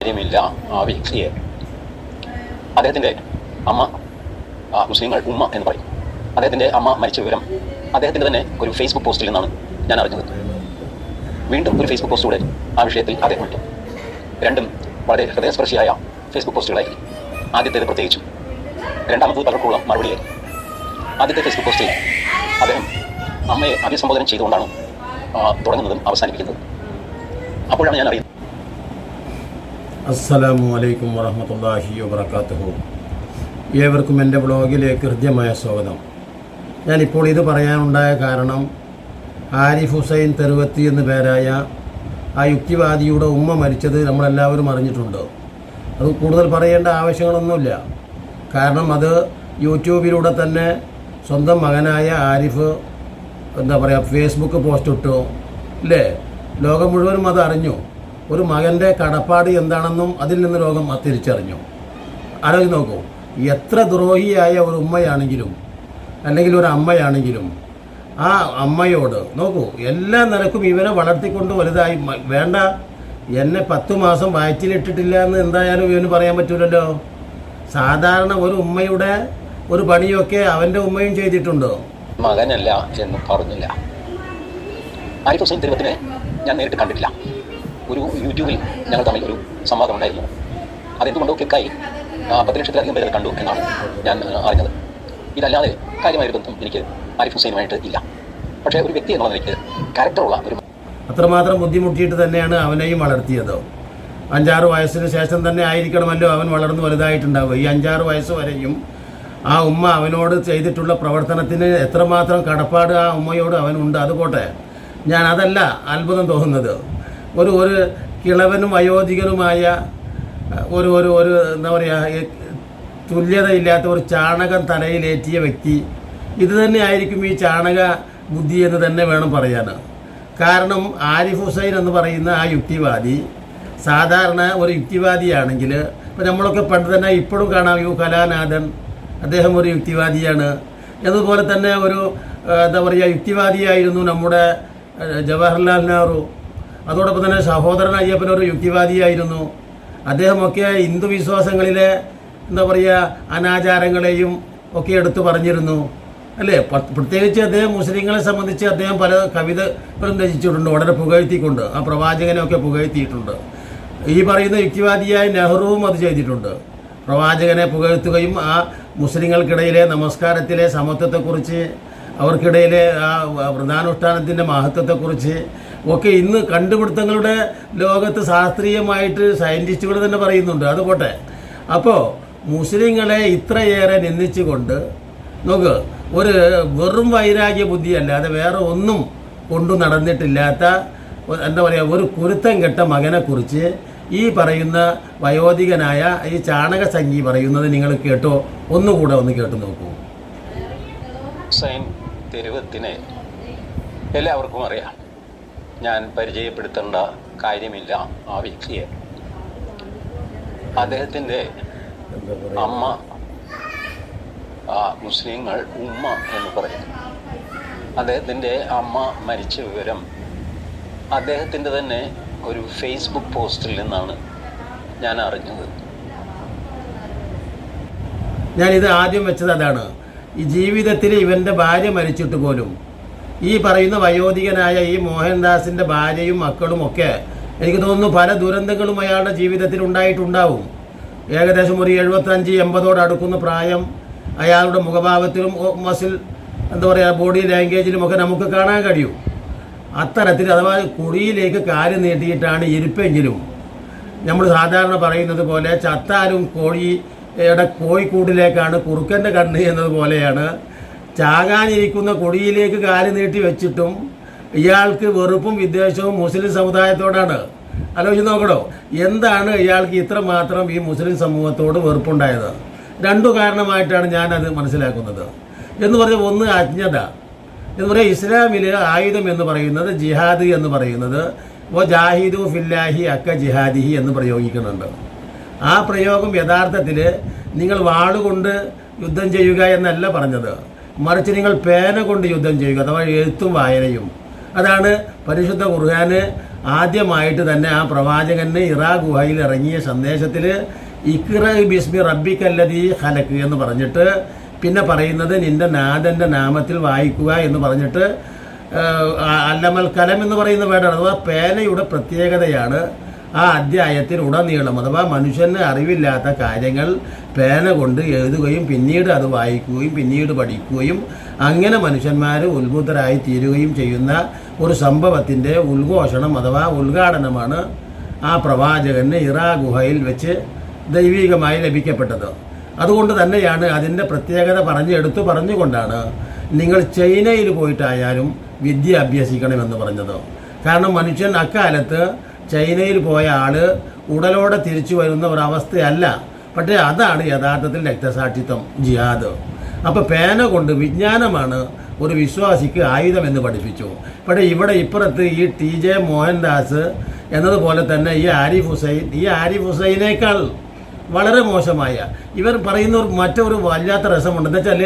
കാര്യമില്ല ആ വ്യക്തിയെ. അദ്ദേഹത്തിൻ്റെ അമ്മ മുസ്ലിങ്ങൾ ഉമ്മ എന്ന് പറയും. അദ്ദേഹത്തിൻ്റെ അമ്മ മരിച്ച വിവരം അദ്ദേഹത്തിൻ്റെ തന്നെ ഒരു ഫേസ്ബുക്ക് പോസ്റ്റിൽ നിന്നാണ് ഞാൻ അറിഞ്ഞത്. വീണ്ടും ഒരു ഫേസ്ബുക്ക് പോസ്റ്റൂടെ ആ വിഷയത്തിൽ അദ്ദേഹം ഇട്ടു. രണ്ടും വളരെ ഹൃദയസ്പർശിയായ ഫേസ്ബുക്ക് പോസ്റ്റുകളായിരുന്നു. ആദ്യത്തേത് പ്രത്യേകിച്ചും, രണ്ടാമത്തത് പലർക്കുള്ള മറുപടിയായിരുന്നു. ആദ്യത്തെ ഫേസ്ബുക്ക് പോസ്റ്റിൽ അദ്ദേഹം അമ്മയെ അഭിസംബോധന ചെയ്തുകൊണ്ടാണ് തുടങ്ങുന്നതും അവസാനിപ്പിക്കുന്നതും. അപ്പോഴാണ് ഞാൻ അറിയുന്നത്. അസ്സലാമു അലൈക്കും വറഹ്മത്തുള്ളാഹി വബറകാതുഹു. ഏവർക്കും എൻ്റെ ബ്ലോഗിലേക്ക് ഹൃദ്യമായ സ്വാഗതം. ഞാനിപ്പോൾ ഇത് പറയാനുണ്ടായ കാരണം, ആരിഫ് ഹുസൈൻ തെരുവത്തി എന്നു പേരായ ആ യുക്തിവാദിയുടെ ഉമ്മ മരിച്ചത് നമ്മളെല്ലാവരും അറിഞ്ഞിട്ടുണ്ട്. അത് കൂടുതൽ പറയേണ്ട ആവശ്യങ്ങളൊന്നുമില്ല. കാരണം അത് യൂട്യൂബിലൂടെ തന്നെ സ്വന്തം മകനായ ആരിഫ് ഫേസ്ബുക്ക് പോസ്റ്റ് ഇട്ടു, അല്ലേ? ലോകം മുഴുവനും അത് അറിഞ്ഞു. ഒരു മകൻ്റെ കടപ്പാട് എന്താണെന്നും അതിൽ നിന്ന് ലോകം തിരിച്ചറിഞ്ഞു. ആലോചിച്ച് നോക്കൂ, എത്ര ദ്രോഹിയായ ഒരു ഉമ്മയാണെങ്കിലും അല്ലെങ്കിൽ ഒരു അമ്മയാണെങ്കിലും ആ അമ്മയോട് നോക്കൂ, എല്ലാ നിലക്കും ഇവനെ വളർത്തിക്കൊണ്ട് വലുതായി. വേണ്ട, എന്നെ 10 മാസം വയറ്റിലിട്ടിട്ടില്ല എന്ന് എന്തായാലും ഇവന് പറയാൻ പറ്റൂലല്ലോ. സാധാരണ ഒരു ഉമ്മയുടെ ഒരു പണിയൊക്കെ അവൻ്റെ ഉമ്മയും ചെയ്തിട്ടുണ്ട്. മകനല്ല എന്ന് പറഞ്ഞില്ല. ആരിഫ് ഹുസൈൻ തെരുവത്തിനെ ഞാൻ നേരിട്ട് കണ്ടിട്ടില്ല. ഒരു യൂട്യൂബിൽ ഞങ്ങൾ തമ്മിൽ ഒരു സംവാദം ഉണ്ടായിരുന്നു. അതെന്തുകൊണ്ടോ ക്ലിക്കായി 10 ലക്ഷത്തിലധികം പേര് കണ്ടു എന്നാണ് ഞാൻ അറിഞ്ഞത്. ഇതല്ലാതെ കാര്യമായൊരു ബന്ധം എനിക്ക് ആരിഫ് ഹുസൈനുമായിട്ട് ഇല്ല. പക്ഷേ ഒരു വ്യക്തി എന്നുള്ള നിലയ്ക്ക് ക്യാരക്ടറുള്ള ഒരു അത്രമാത്രം ബുദ്ധിമുട്ടിയിട്ട് തന്നെയാണ് അവനെയും വളർത്തിയത്. 5-6 വയസ്സിന് ശേഷം തന്നെ ആയിരിക്കണമല്ലോ അവൻ വളർന്നു വലുതായിട്ടുണ്ടാവുക. ഈ 5-6 വയസ്സ് വരെയും ആ ഉമ്മ അവനോട് ചെയ്തിട്ടുള്ള പ്രവർത്തനത്തിന് എത്രമാത്രം കടപ്പാട് ആ ഉമ്മയോട് അവനുണ്ട്. അതുപോട്ടെ, ഞാൻ അതല്ല അത്ഭുതം തോന്നുന്നത്. ഒരു കിളവനും വയോധികനുമായ ഒരു എന്താ പറയുക, തുല്യതയില്ലാത്ത ഒരു ചാണകം തലയിലേറ്റിയ വ്യക്തി ഇത് തന്നെ ആയിരിക്കും ഈ ചാണക ബുദ്ധി എന്ന് തന്നെ വേണം പറയാൻ. കാരണം ആരിഫ് ഹുസൈൻ എന്ന് പറയുന്ന ആ യുക്തിവാദി സാധാരണ ഒരു യുക്തിവാദിയാണെങ്കിൽ, ഇപ്പം നമ്മളൊക്കെ പണ്ട് തന്നെ ഇപ്പോഴും കാണാം കലാനാഥൻ, അദ്ദേഹം ഒരു യുക്തിവാദിയാണ്. അതുപോലെ തന്നെ ഒരു എന്താ പറയുക യുക്തിവാദിയായിരുന്നു നമ്മുടെ ജവഹർലാൽ നെഹ്റു. അതോടൊപ്പം തന്നെ സഹോദരൻ അയ്യപ്പൻ ഒരു യുക്തിവാദിയായിരുന്നു. അദ്ദേഹമൊക്കെ ഹിന്ദു വിശ്വാസങ്ങളിലെ എന്താ പറയുക അനാചാരങ്ങളെയും ഒക്കെ എടുത്തു പറഞ്ഞിരുന്നു, അല്ലേ? പ്രത്യേകിച്ച് അദ്ദേഹം മുസ്ലിങ്ങളെ സംബന്ധിച്ച് അദ്ദേഹം പല കവിതകളും രചിച്ചിട്ടുണ്ട്, വളരെ പുകഴ്ത്തിക്കൊണ്ട്. ആ പ്രവാചകനെയൊക്കെ പുകഴ്ത്തിയിട്ടുണ്ട്. ഈ പറയുന്ന യുക്തിവാദിയായ നെഹ്റുവും അത് ചെയ്തിട്ടുണ്ട്. പ്രവാചകനെ പുകഴ്ത്തുകയും ആ മുസ്ലിങ്ങൾക്കിടയിലെ നമസ്കാരത്തിലെ സമത്വത്തെക്കുറിച്ച്, അവർക്കിടയിലെ ആ വ്രതാനുഷ്ഠാനത്തിൻ്റെ മഹത്വത്തെക്കുറിച്ച് ഒക്കെ ഇന്ന് കണ്ടുപിടുത്തങ്ങളുടെ ലോകത്ത് ശാസ്ത്രീയമായിട്ട് സയൻറ്റിസ്റ്റുകൾ തന്നെ പറയുന്നുണ്ട്. അതുപോട്ടെ, അപ്പോൾ മുസ്ലിങ്ങളെ ഇത്രയേറെ നിന്ദിച്ചുകൊണ്ട് നോക്ക്, ഒരു വെറും വൈരാഗ്യ ബുദ്ധിയല്ലാതെ വേറെ ഒന്നും കൊണ്ടു നടന്നിട്ടില്ലാത്ത എന്താ പറയുക ഒരു കുരുത്തം കെട്ട മകനെക്കുറിച്ച് ഈ പറയുന്ന വയോധികനായ ഈ ചാണകസംഖി പറയുന്നത് നിങ്ങൾ കേട്ടോ? ഒന്നുകൂടെ ഒന്ന് കേട്ടു നോക്കൂ. ഹുസൈൻ തെരുവത്തിനെ എല്ലാവർക്കും അറിയാം. ഞാൻ പരിചയപ്പെടുത്തേണ്ട കാര്യമില്ല ആ വ്യക്തിയെ. അദ്ദേഹത്തിൻ്റെ അമ്മ മുസ്ലിങ്ങൾ ഉമ്മ എന്ന് പറയും. അദ്ദേഹത്തിൻ്റെ അമ്മ മരിച്ച വിവരം അദ്ദേഹത്തിൻ്റെ തന്നെ ഒരു ഫേസ്ബുക്ക് പോസ്റ്റിൽ നിന്നാണ് ഞാൻ അറിഞ്ഞത്. ഞാനിത് ആദ്യം വെച്ചത് അതാണ്. ഈ ജീവിതത്തിൽ ഇവൻ്റെ ഭാര്യ മരിച്ചിട്ട് പോലും ഈ പറയുന്ന വയോധികനായ ഈ മോഹൻദാസിൻ്റെ ഭാര്യയും മക്കളും ഒക്കെ എനിക്ക് തോന്നുന്നു പല ദുരന്തങ്ങളും അയാളുടെ ജീവിതത്തിൽ ഉണ്ടായിട്ടുണ്ടാവും. ഏകദേശം ഒരു 75-80 അടുക്കുന്ന പ്രായം അയാളുടെ മുഖഭാവത്തിലും മസിൽ എന്താ പറയുക ബോഡി ലാംഗ്വേജിലുമൊക്കെ നമുക്ക് കാണാൻ കഴിയും. അത്തരത്തിൽ അഥവാ കുഴിയിലേക്ക് കാല് നീട്ടിയിട്ടാണ് ഇരിപ്പെങ്കിലും നമ്മൾ സാധാരണ പറയുന്നത് പോലെ ചത്താലും കോഴിക്കൂടിലേക്കാണ് കുറുക്കൻ്റെ കണ്ണ് എന്നതുപോലെയാണ് ചാകാനിരിക്കുന്ന കൊടിയിലേക്ക് കാല് നീട്ടി വെച്ചിട്ടും ഇയാൾക്ക് വെറുപ്പും വിദ്വേഷവും മുസ്ലിം സമുദായത്തോടാണ്. ആലോചിച്ച് നോക്കണോ, എന്താണ് ഇയാൾക്ക് ഇത്രമാത്രം ഈ മുസ്ലിം സമൂഹത്തോട് വെറുപ്പുണ്ടായത്? 2 കാരണമായിട്ടാണ് ഞാനത് മനസ്സിലാക്കുന്നത്. എന്ന് പറഞ്ഞാൽ, ഒന്ന് അജ്ഞത എന്ന് പറയുക. ഇസ്ലാമിൽ ആയുധം എന്ന് പറയുന്നത് ജിഹാദ് എന്ന് പറയുന്നത് ജാഹിദു ഫില്ലാഹി അക്ക ജിഹാദിഹി എന്ന് പ്രയോഗിക്കുന്നുണ്ട്. ആ പ്രയോഗം യഥാർത്ഥത്തിൽ നിങ്ങൾ വാളുകൊണ്ട് യുദ്ധം ചെയ്യുക എന്നല്ല പറഞ്ഞത്, മറിച്ച് നിങ്ങൾ പേന കൊണ്ട് യുദ്ധം ചെയ്യുക, അഥവാ എഴുത്തും വായനയും. അതാണ് പരിശുദ്ധ ഖുർആന് ആദ്യമായിട്ട് തന്നെ ആ പ്രവാചകന് ഇറാ ഗുഹയിൽ ഇറങ്ങിയ സന്ദേശത്തിൽ ഇഖ്റ ബിസ്മി റബ്ബിക്കല്ലദീ ഖലഖ് എന്ന് പറഞ്ഞിട്ട് പിന്നെ പറയുന്നത് നിന്റെ നാഥൻ്റെ നാമത്തിൽ വായിക്കുക എന്ന് പറഞ്ഞിട്ട് അല്ലമൽ കലം എന്ന് പറയുന്ന വേർഡാണ്. അഥവാ പേനയുടെ പ്രത്യേകതയാണ് ആ അധ്യായത്തിൽ ഉടനീളം. അഥവാ മനുഷ്യന് അറിവില്ലാത്ത കാര്യങ്ങൾ പേന കൊണ്ട് എഴുതുകയും പിന്നീട് അത് വായിക്കുകയും പിന്നീട് പഠിക്കുകയും അങ്ങനെ മനുഷ്യന്മാർ ഉത്ഭുതരായി തീരുകയും ചെയ്യുന്ന ഒരു സംഭവത്തിൻ്റെ ഉദ്ഘോഷണം അഥവാ ഉദ്ഘാടനമാണ് ആ പ്രവാചകന് ഇറാ ഗുഹയിൽ വെച്ച് ദൈവികമായി ലഭിക്കപ്പെട്ടത്. അതുകൊണ്ട് തന്നെയാണ് അതിൻ്റെ പ്രത്യേകത പറഞ്ഞുകൊണ്ടാണ് നിങ്ങൾ ചൈനയിൽ പോയിട്ടായാലും വിദ്യ അഭ്യസിക്കണമെന്ന് പറഞ്ഞത്. കാരണം മനുഷ്യൻ അക്കാലത്ത് ചൈനയിൽ പോയ ആൾ ഉടലോടെ തിരിച്ചു വരുന്ന ഒരവസ്ഥയല്ല. പക്ഷേ അതാണ് യഥാർത്ഥത്തിൽ രക്തസാക്ഷിത്വം, ജിഹാദ്. അപ്പോൾ പേന കൊണ്ട് വിജ്ഞാനമാണ് ഒരു വിശ്വാസിക്ക് ആയുധമെന്ന് പഠിപ്പിച്ചു. പക്ഷേ ഇവിടെ ഇപ്പുറത്ത് ഈ TJ മോഹൻദാസ് എന്നതുപോലെ തന്നെ ഈ ആരിഫ് ഹുസൈനേക്കാൾ വളരെ മോശമായ ഇവർ പറയുന്ന മറ്റൊരു വല്ലാത്ത രസമുണ്ട്. എന്താ വെച്ചാൽ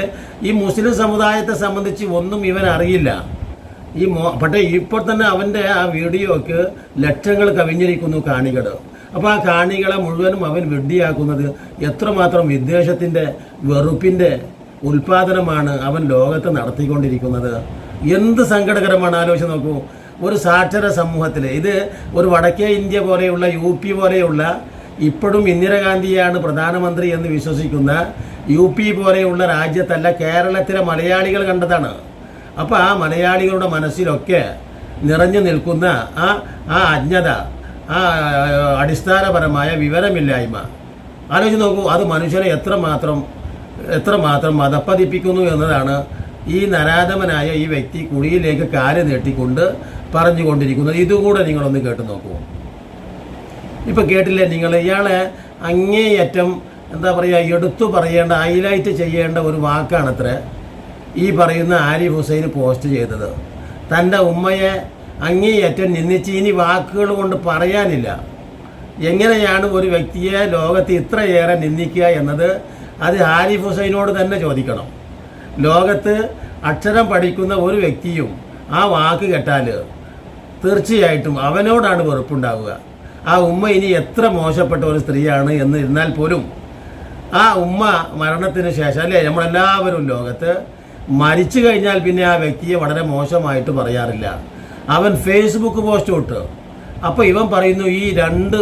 ഈ മുസ്ലിം സമുദായത്തെ സംബന്ധിച്ച് ഒന്നും ഇവൻ അറിയില്ല. പക്ഷേ ഇപ്പോൾ തന്നെ അവൻ്റെ ആ വീഡിയോക്ക് ലക്ഷങ്ങൾ കവിഞ്ഞിരിക്കുന്നു കാണികൾ. അപ്പോൾ ആ കാണികളെ മുഴുവനും അവൻ വിഡ്ഢിയാക്കുന്നത് എത്രമാത്രം വിദ്വേഷത്തിൻ്റെ വെറുപ്പിൻ്റെ ഉൽപാദനമാണ് അവൻ ലോകത്ത് നടത്തിക്കൊണ്ടിരിക്കുന്നത്. എന്ത് സങ്കടകരമാണ്, ആലോചിച്ച് നോക്കൂ. ഒരു സാക്ഷര സമൂഹത്തിൽ ഇത് ഒരു വടക്കേ ഇന്ത്യ പോലെയുള്ള UP പോലെയുള്ള ഇപ്പോഴും ഇന്ദിരാഗാന്ധിയാണ് പ്രധാനമന്ത്രി എന്ന് വിശ്വസിക്കുന്ന UP പോലെയുള്ള രാജ്യത്തല്ല കേരളത്തിലെ മലയാളികൾ കണ്ടതാണ്. അപ്പോൾ ആ മലയാളികളുടെ മനസ്സിലൊക്കെ നിറഞ്ഞു നിൽക്കുന്ന ആ അജ്ഞത, ആ അടിസ്ഥാനപരമായ വിവരമില്ലായ്മ ആലോചിച്ച് നോക്കൂ. അത് മനുഷ്യനെ എത്രമാത്രം മതപ്പതിപ്പിക്കുന്നു എന്നതാണ് ഈ നരാധമനായ ഈ വ്യക്തി കുഴിയിലേക്ക് കാല് നീട്ടിക്കൊണ്ട് പറഞ്ഞുകൊണ്ടിരിക്കുന്നത്. ഇതുകൂടെ നിങ്ങളൊന്ന് കേട്ടു നോക്കൂ. ഇപ്പം കേട്ടില്ലേ നിങ്ങൾ? ഇയാളെ അങ്ങേയറ്റം എന്താ പറയുക, എടുത്തു പറയേണ്ട, ഹൈലൈറ്റ് ചെയ്യേണ്ട ഒരു വാക്കാണത്ര ഈ പറയുന്ന ആരിഫ് ഹുസൈൻ പോസ്റ്റ് ചെയ്തത്. തൻ്റെ ഉമ്മയെ അങ്ങേയറ്റം നിന്ദിച്ച് ഇനി വാക്കുകൾ കൊണ്ട് പറയാനില്ല. എങ്ങനെയാണ് ഒരു വ്യക്തിയെ ലോകത്ത് ഇത്രയേറെ നിന്ദിക്കുക എന്നത് അത് ആരിഫ് ഹുസൈനോട് തന്നെ ചോദിക്കണം. ലോകത്ത് അക്ഷരം പഠിക്കുന്ന ഒരു വ്യക്തിയും ആ വാക്ക് കേട്ടാൽ തീർച്ചയായിട്ടും അവനോടാണ് വെറുപ്പുണ്ടാവുക. ആ ഉമ്മ ഇനി എത്ര മോശപ്പെട്ട ഒരു സ്ത്രീയാണ് എന്ന് ഇരുന്നാൽ പോലും ആ ഉമ്മ മരണത്തിന് ശേഷം, അല്ലേ, നമ്മളെല്ലാവരും ലോകത്ത് മരിച്ചു കഴിഞ്ഞാൽ പിന്നെ ആ വ്യക്തിയെ വളരെ മോശമായിട്ട് പറയാറില്ല. അവൻ ഫേസ്ബുക്ക് പോസ്റ്റ് ഇട്ട്. അപ്പോൾ ഇവൻ പറയുന്നു ഈ 2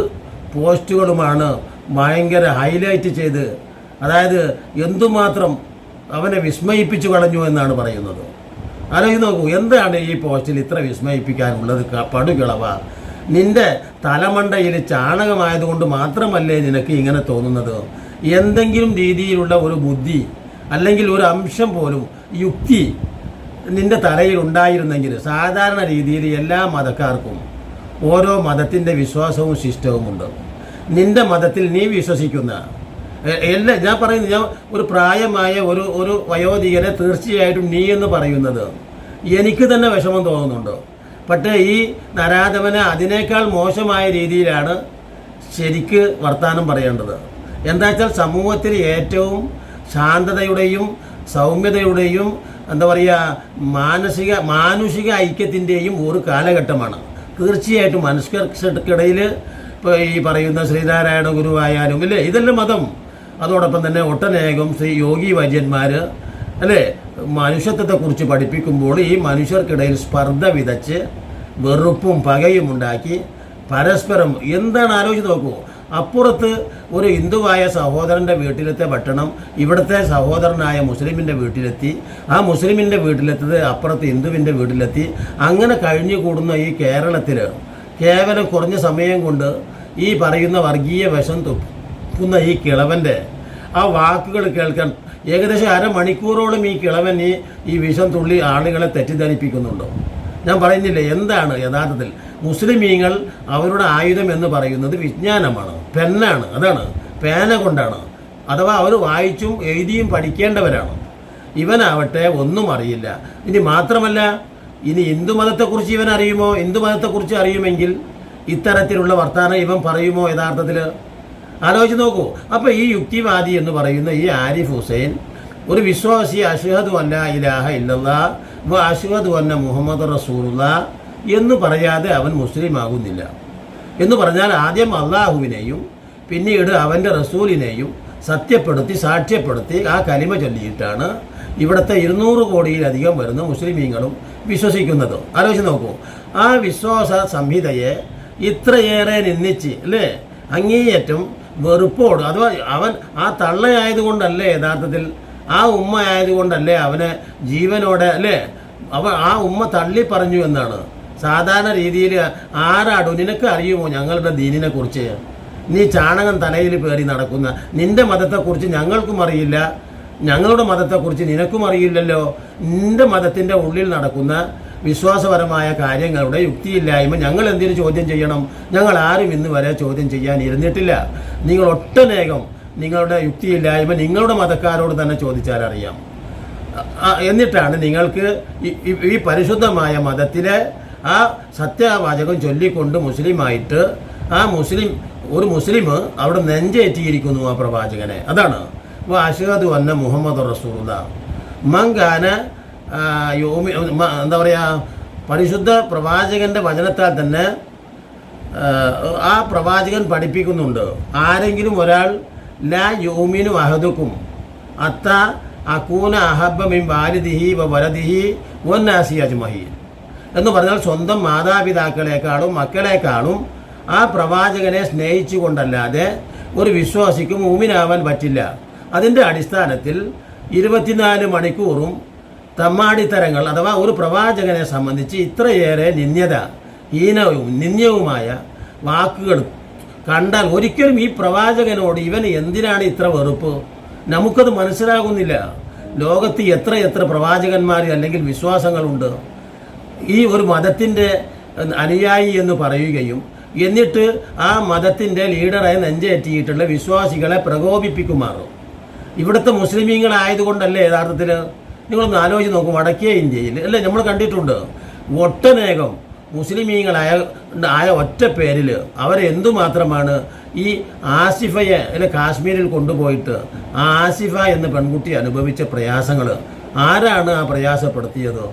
പോസ്റ്റുകളുമാണ് ഭയങ്കര ഹൈലൈറ്റ് ചെയ്ത്, അതായത് എന്തുമാത്രം അവനെ വിസ്മയിപ്പിച്ചു കളഞ്ഞു എന്നാണ് പറയുന്നത്. ആലോചിച്ച് നോക്കൂ, എന്താണ് ഈ പോസ്റ്റിൽ ഇത്ര വിസ്മയിപ്പിക്കാനുള്ളത്? പടുകിളവ, നിന്റെ തലമണ്ടയിൽ ചാണകമായതുകൊണ്ട് മാത്രമല്ലേ നിനക്ക് ഇങ്ങനെ തോന്നുന്നത്? എന്തെങ്കിലും രീതിയിലുള്ള ഒരു ബുദ്ധി അല്ലെങ്കിൽ ഒരു അംശം പോലും യുക്തി നിന്റെ തലയിൽ ഉണ്ടായിരുന്നെങ്കിൽ, സാധാരണ രീതിയിൽ എല്ലാ മതക്കാർക്കും ഓരോ മതത്തിൻ്റെ വിശ്വാസവും ശിഷ്ടവുമുണ്ട്. നിന്റെ മതത്തിൽ നീ വിശ്വസിക്കുന്ന ഞാൻ പറയുന്നത്, ഞാൻ ഒരു പ്രായമായ ഒരു വയോധികനെ തീർച്ചയായിട്ടും നീ എന്ന് പറയുന്നത് എനിക്ക് തന്നെ വിഷമം തോന്നുന്നുണ്ട്. പക്ഷേ ഈ നരാധമന് അതിനേക്കാൾ മോശമായ രീതിയിലാണ് ശരിക്ക് വർത്താനം പറയേണ്ടത്. എന്താ വെച്ചാൽ സമൂഹത്തിൽ ഏറ്റവും ശാന്തതയുടെയും സൗമ്യതയുടെയും എന്താ പറയുക മാനുഷിക ഐക്യത്തിൻ്റെയും ഒരു കാലഘട്ടമാണ്. തീർച്ചയായിട്ടും മനുഷ്യർക്കിടയിൽ ഇപ്പോൾ ഈ പറയുന്ന ശ്രീനാരായണ ഗുരുവായാലും ഇല്ലേ, ഇതെല്ലാം മതം. അതോടൊപ്പം തന്നെ ഒട്ടനേകം ശ്രീ യോഗി വൈദ്യന്മാർ അല്ലേ മനുഷ്യത്വത്തെക്കുറിച്ച് പഠിപ്പിക്കുമ്പോൾ ഈ മനുഷ്യർക്കിടയിൽ സ്പർദ്ധ വിതച്ച് വെറുപ്പും പകയും ഉണ്ടാക്കി പരസ്പരം എന്താണ് ആലോചിച്ച് നോക്കൂ. അപ്പുറത്ത് ഒരു ഹിന്ദുവായ സഹോദരൻ്റെ വീട്ടിലത്തെ ഭക്ഷണം ഇവിടുത്തെ സഹോദരനായ മുസ്ലിമിൻ്റെ വീട്ടിലെത്തി, ആ മുസ്ലിമിൻ്റെ വീട്ടിലെത്തത് അപ്പുറത്ത് ഹിന്ദുവിൻ്റെ വീട്ടിലെത്തി. അങ്ങനെ കഴിഞ്ഞുകൂടുന്ന ഈ കേരളത്തിൽ കേവലം കുറഞ്ഞ സമയം കൊണ്ട് ഈ പറയുന്ന വർഗീയ വിഷം തുപ്പുന്ന ഈ കിളവൻ്റെ ആ വാക്കുകൾ കേൾക്കാൻ ഏകദേശം അരമണിക്കൂറോളം ഈ കിളവൻ ഈ വിഷം തുള്ളി ആളുകളെ തെറ്റിദ്ധരിപ്പിക്കുന്നുണ്ടോ? ഞാൻ പറയുന്നില്ലേ, എന്താണ് യഥാർത്ഥത്തിൽ മുസ്ലിമീങ്ങൾ അവരുടെ ആയുധം എന്ന് പറയുന്നത് വിജ്ഞാനമാണ്, പെന്നാണ്, അതാണ്, പേന കൊണ്ടാണ്. അഥവാ അവർ വായിച്ചും എഴുതിയും പഠിക്കേണ്ടവരാണ്. ഇവനാവട്ടെ ഒന്നും അറിയില്ല. ഇനി മാത്രമല്ല, ഇനി ഹിന്ദുമതത്തെക്കുറിച്ച് ഇവൻ അറിയുമോ? ഹിന്ദുമതത്തെക്കുറിച്ച് അറിയുമെങ്കിൽ ഇത്തരത്തിലുള്ള വർത്താനം ഇവൻ പറയുമോ യഥാർത്ഥത്തിൽ? ആലോചിച്ച് നോക്കൂ. അപ്പോൾ ഈ യുക്തിവാദി എന്ന് പറയുന്ന ഈ ആരിഫ് ഹുസൈൻ ഒരു വിശ്വാസി, അഷ്ഹദു അല്ലാ ഇലാഹ ഇല്ലല്ലാഹ് വ അഷ്ഹദു അന്ന മുഹമ്മദ് റസൂലുള്ളാഹ് എന്ന് പറയാതെ അവൻ മുസ്ലിം ആകുന്നില്ല. എന്ന് പറഞ്ഞാൽ ആദ്യം അള്ളാഹുവിനെയും പിന്നീട് അവൻ്റെ റസൂലിനെയും സത്യപ്പെടുത്തി സാക്ഷ്യപ്പെടുത്തി ആ കലിമ ചൊല്ലിയിട്ടാണ് ഇവിടുത്തെ 200 കോടിയിലധികം വരുന്ന മുസ്ലിമീങ്ങളും വിശ്വസിക്കുന്നത്. ആലോചിച്ച് നോക്കൂ, ആ വിശ്വാസ സംഹിതയെ ഇത്രയേറെ നിന്ദിച്ച് അല്ലേ, അങ്ങേയറ്റം വെറുപ്പോട്, അഥവാ അവൻ ആ തള്ളയായതുകൊണ്ടല്ലേ, യഥാർത്ഥത്തിൽ ആ ഉമ്മ ആയതുകൊണ്ടല്ലേ അവനെ ജീവനോടെ അല്ലേ ആ ഉമ്മ തള്ളി പറഞ്ഞു എന്നാണ് സാധാരണ രീതിയിൽ. ആരാടോ നിനക്ക് അറിയുമോ ഞങ്ങളുടെ ദീനിനെ കുറിച്ച്? നീ ചാണകം തലയിൽ പേറി നടക്കുന്ന നിന്റെ മതത്തെക്കുറിച്ച് ഞങ്ങൾക്കും അറിയില്ല, ഞങ്ങളുടെ മതത്തെക്കുറിച്ച് നിനക്കും അറിയില്ലല്ലോ. നിന്റെ മതത്തിൻ്റെ ഉള്ളിൽ നടക്കുന്ന വിശ്വാസപരമായ കാര്യങ്ങളുടെ യുക്തിയില്ലായ്മ ഞങ്ങൾ എന്തിനു ചോദ്യം ചെയ്യണം? ഞങ്ങൾ ആരും ഇന്ന് വരെ ചോദ്യം ചെയ്യാൻ ഇരുന്നിട്ടില്ല. നിങ്ങൾ ഒട്ടനേകം നിങ്ങളുടെ യുക്തിയില്ലായ്മ നിങ്ങളുടെ മതക്കാരോട് തന്നെ ചോദിച്ചാൽ അറിയാം. എന്നിട്ടാണ് നിങ്ങൾക്ക് ഈ പരിശുദ്ധമായ മതത്തിലെ ആ സത്യവാചകം ചൊല്ലിക്കൊണ്ട് മുസ്ലിമായിട്ട് ഒരു മുസ്ലിം അവിടെ നെഞ്ചേറ്റിയിരിക്കുന്നു ആ പ്രവാചകനെ. അതാണ് അഷ്ഹദു അന്ന മുഹമ്മദ് റസൂലുള്ളാഹ് മങ്കാന എന്താ പറയുക, പരിശുദ്ധ പ്രവാചകന്റെ വചനത്താൽ തന്നെ ആ പ്രവാചകൻ പഠിപ്പിക്കുന്നുണ്ട്, ആരെങ്കിലും ഒരാൾ ലാ യൂമിനു അഹദുക്കും അത്ത അകൂന അഹബ്ബ മിൻ വാലിദിഹി വ വലദിഹി വന്നാസി അജ്മഈൻ എന്ന് പറഞ്ഞാൽ സ്വന്തം മാതാപിതാക്കളെക്കാളും മക്കളെക്കാളും ആ പ്രവാചകനെ സ്നേഹിച്ചു കൊണ്ടല്ലാതെ ഒരു വിശ്വാസിക്കും മൂമിനാവാൻ പറ്റില്ല. അതിൻ്റെ അടിസ്ഥാനത്തിൽ 24 മണിക്കൂറും തമ്മാടിത്തരങ്ങൾ, അഥവാ ഒരു പ്രവാചകനെ സംബന്ധിച്ച് ഇത്രയേറെ നിന്ദ്യവുമായ വാക്കുകൾ കണ്ടാൽ ഒരിക്കലും ഈ പ്രവാചകനോട് ഇവന് എന്തിനാണ് ഇത്ര വെറുപ്പ്? നമുക്കത് മനസ്സിലാകുന്നില്ല. ലോകത്ത് എത്ര പ്രവാചകന്മാർ അല്ലെങ്കിൽ വിശ്വാസങ്ങളുണ്ട്. ഈ ഒരു മതത്തിൻ്റെ അനുയായി എന്ന് പറയുകയും എന്നിട്ട് ആ മതത്തിൻ്റെ ലീഡറായി നെഞ്ചേറ്റിയിട്ടുള്ള വിശ്വാസികളെ പ്രകോപിപ്പിക്കുമാറും ഇവിടുത്തെ മുസ്ലിമീങ്ങളായതുകൊണ്ടല്ലേ യഥാർത്ഥത്തിൽ? നിങ്ങളൊന്ന് ആലോചിച്ച് നോക്കും, വടക്കേ ഇന്ത്യയിൽ അല്ലേ നമ്മൾ കണ്ടിട്ടുണ്ട് ഒട്ടനേകം മുസ്ലിമീങ്ങളായ ഒറ്റ പേരിൽ അവരെ എന്തുമാത്രമാണ് ഈ ആസിഫയെ അല്ലെ കാശ്മീരിൽ കൊണ്ടുപോയിട്ട് ആ ആസിഫ എന്ന പെൺകുട്ടി അനുഭവിച്ച പ്രയാസങ്ങൾ ആരാണ് ആ പ്രയാസപ്പെടുത്തിയത്?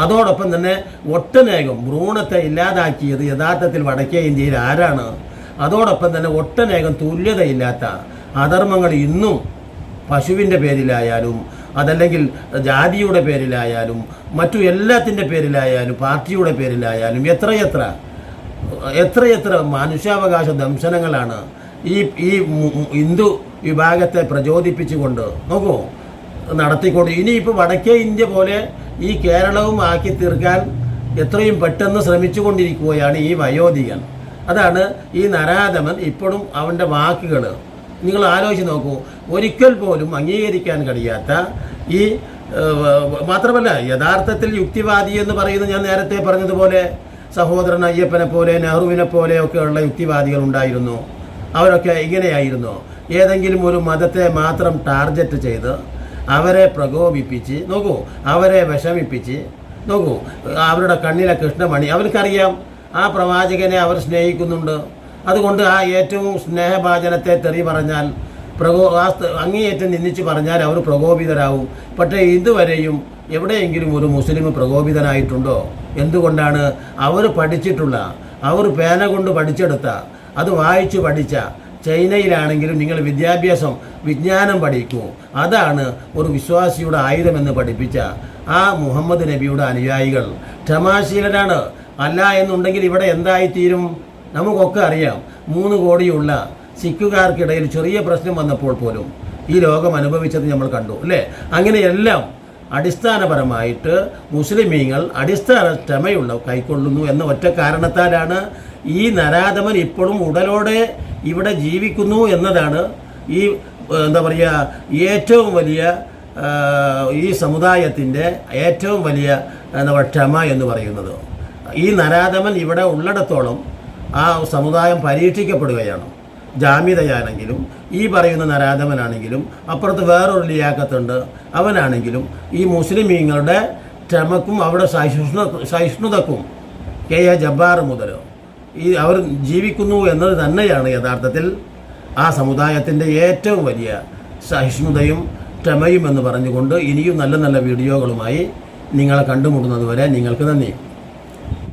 അതോടൊപ്പം തന്നെ ഒട്ടനേകം ഭ്രൂണത്തെ ഇല്ലാതാക്കിയത് യഥാർത്ഥത്തിൽ വടക്കേ ഇന്ത്യയിൽ ആരാണ്? അതോടൊപ്പം തന്നെ ഒട്ടനേകം തുല്യതയില്ലാത്ത അധർമ്മങ്ങൾ ഇന്നും പശുവിൻ്റെ പേരിലായാലും അതല്ലെങ്കിൽ ജാതിയുടെ പേരിലായാലും മറ്റു എല്ലാത്തിൻ്റെ പേരിലായാലും പാർട്ടിയുടെ പേരിലായാലും എത്രയെത്ര മനുഷ്യാവകാശ ദംശനങ്ങളാണ് ഈ ഹിന്ദു വിഭാഗത്തെ പ്രചോദിപ്പിച്ചുകൊണ്ട് നോക്കൂ നടത്തിക്കൊണ്ട്. ഇനിയിപ്പോൾ വടക്കേ ഇന്ത്യ പോലെ ഈ കേരളവും ആക്കി തീർക്കാൻ എത്രയും പെട്ടെന്ന് ശ്രമിച്ചുകൊണ്ടിരിക്കുകയാണ് ഈ വയോധികൻ. അതാണ് ഈ നരാധമൻ ഇപ്പോഴും അവൻ്റെ വാക്കുകൾ നിങ്ങൾ ആലോചിച്ച് നോക്കൂ. ഒരിക്കൽ പോലും അംഗീകരിക്കാൻ കഴിയാത്ത ഈ മാത്രമല്ല യഥാർത്ഥത്തിൽ യുക്തിവാദി എന്ന് പറയുന്നത് ഞാൻ നേരത്തെ പറഞ്ഞതുപോലെ സഹോദരൻ അയ്യപ്പനെ പോലെ നെഹ്റുവിനെ പോലെയൊക്കെയുള്ള യുക്തിവാദികൾ ഉണ്ടായിരുന്നു. അവരൊക്കെ ഇങ്ങനെയായിരുന്നു. ഏതെങ്കിലും ഒരു മതത്തെ മാത്രം ടാർഗറ്റ് ചെയ്ത് അവരെ പ്രകോപിപ്പിച്ച് നോക്കൂ, അവരെ വിഷമിപ്പിച്ച് നോക്കൂ, അവരുടെ കണ്ണിലെ കൃഷ്ണമണി അവർക്കറിയാം ആ പ്രവാചകനെ അവർ സ്നേഹിക്കുന്നുണ്ട്. അതുകൊണ്ട് ആ ഏറ്റവും സ്നേഹഭാചനത്തെ തെറി പറഞ്ഞാൽ അങ്ങേയറ്റം നിന്ദിച്ച് പറഞ്ഞാൽ അവർ പ്രകോപിതരാകും. പക്ഷേ ഇതുവരെയും എവിടെയെങ്കിലും ഒരു മുസ്ലിം പ്രകോപിതനായിട്ടുണ്ടോ? എന്തുകൊണ്ടാണ്? അവർ പഠിച്ചിട്ടുള്ള, അവർ പേന കൊണ്ട് പഠിച്ചെടുത്ത, അത് വായിച്ചു പഠിച്ച, ചൈനയിലാണെങ്കിലും നിങ്ങൾ വിജ്ഞാനം പഠിക്കൂ, അതാണ് ഒരു വിശ്വാസിയുടെ ആയുധമെന്ന് പഠിപ്പിച്ച ആ മുഹമ്മദ് നബിയുടെ അനുയായികൾ ക്ഷമാശീലരാണ്. അല്ല എന്നുണ്ടെങ്കിൽ ഇവിടെ എന്തായിത്തീരും? നമുക്കൊക്കെ അറിയാം. 3 കോടിയുള്ള സിഖുകാർക്കിടയിൽ ചെറിയ പ്രശ്നം വന്നപ്പോൾ പോലും ഈ ലോകം അനുഭവിച്ചത് നമ്മൾ കണ്ടു അല്ലേ? അങ്ങനെയെല്ലാം അടിസ്ഥാനപരമായിട്ട് മുസ്ലിമീങ്ങൾ അടിസ്ഥാന ക്ഷമയുള്ള കൈക്കൊള്ളുന്നു എന്ന ഒറ്റ കാരണത്താലാണ് ഈ നരാധമൻ ഇപ്പോഴും ഉടലോടെ ഇവിടെ ജീവിക്കുന്നു എന്നതാണ് ഈ എന്താ പറയുക ഏറ്റവും വലിയ ഈ സമുദായത്തിൻ്റെ ഏറ്റവും വലിയ ക്ഷമ എന്ന് പറയുന്നത്. ഈ നരാധമൻ ഇവിടെ ഉള്ളിടത്തോളം ആ സമുദായം പരീക്ഷിക്കപ്പെടുകയാണ്. ജാമ്യതയാണെങ്കിലും ഈ പറയുന്ന നരാധമനാണെങ്കിലും അപ്പുറത്ത് വേറൊരു ലിയാക്കത്തുണ്ട് അവനാണെങ്കിലും ഈ മുസ്ലിമീങ്ങളുടെ ക്ഷമക്കും അവിടെ സഹിഷ്ണുതക്കും കെ എ ജബ്ബാർ മുതൽ അവർ ജീവിക്കുന്നു എന്നത് തന്നെയാണ് യഥാർത്ഥത്തിൽ ആ സമുദായത്തിൻ്റെ ഏറ്റവും വലിയ സഹിഷ്ണുതയും ക്ഷമയും എന്ന് പറഞ്ഞുകൊണ്ട് ഇനിയും നല്ല നല്ല വീഡിയോകളുമായി നിങ്ങളെ കണ്ടുമുട്ടുന്നതുവരെ നിങ്ങൾക്ക് നന്ദി.